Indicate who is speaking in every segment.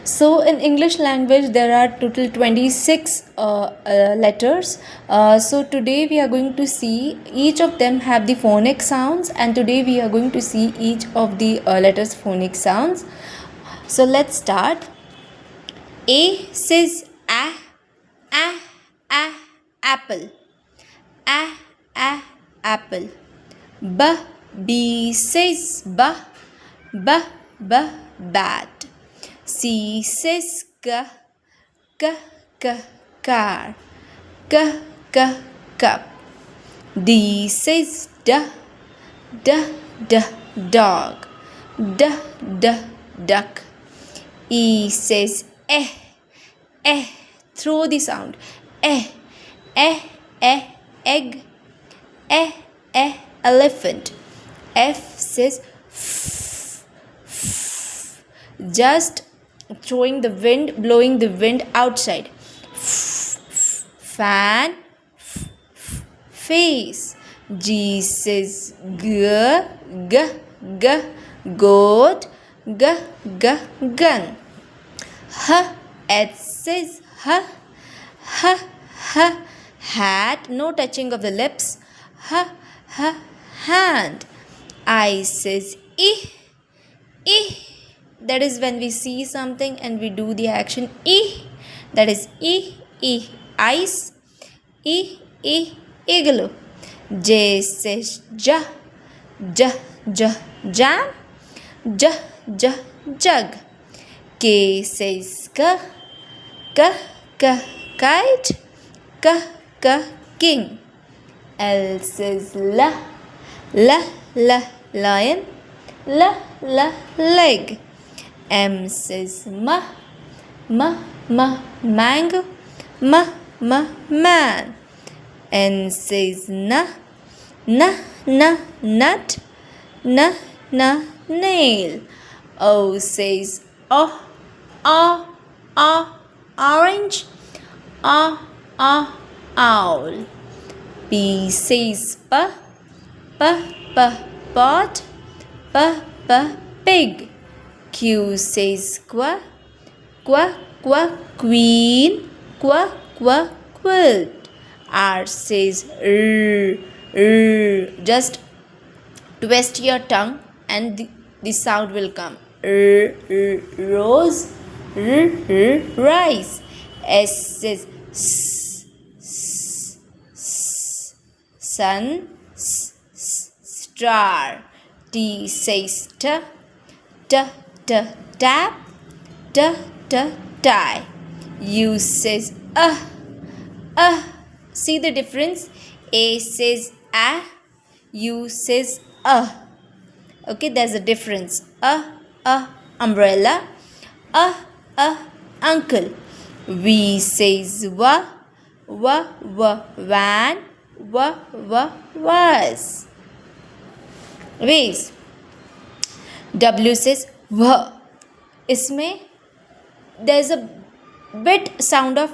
Speaker 1: So in English language there are total 26 letters. So today we are going to see each of them have the phonic sounds, and today we are going to see each of the letters phonic sounds. So let's start. A says a, apple. A, apple. B says b, bat. C says k, car. K, cup. D says d, dog. D, duck. E says eh, throw the sound. Eh, egg. Elephant. F says just throwing the wind, blowing the wind outside. Fan. Face. G says goat. Gun. H says hat, no touching of the lips. Hand. I says that is when we see something and we do the action that is ice. Igloo. J says jam. Jug. K says kite. King. L says lion. Leg. M says mango. Man. N says nut. Nail. O says orange. Owl. P says pot. Pig. Q says queen. Quilt. R says just twist your tongue and the sound will come. Rose. Rice. S says sun. Star. T says tap. Tie. U says see the difference? A says a, U says okay, there's a difference. Umbrella. Uncle. V says van. Was. Vase. W says इसमें there's a bit sound of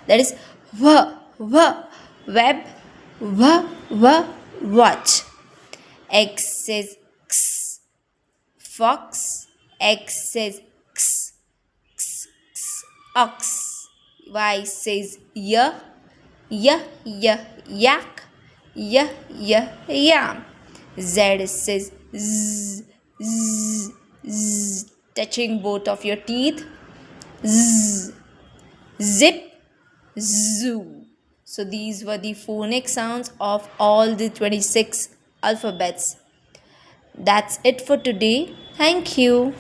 Speaker 1: that is web. Watch. X says fox. X says ox. Y says yak. Yam. Z says touching both of your teeth. Zip. Zoo. So these were the phonic sounds of all the 26 alphabets. That's it for today. Thank you.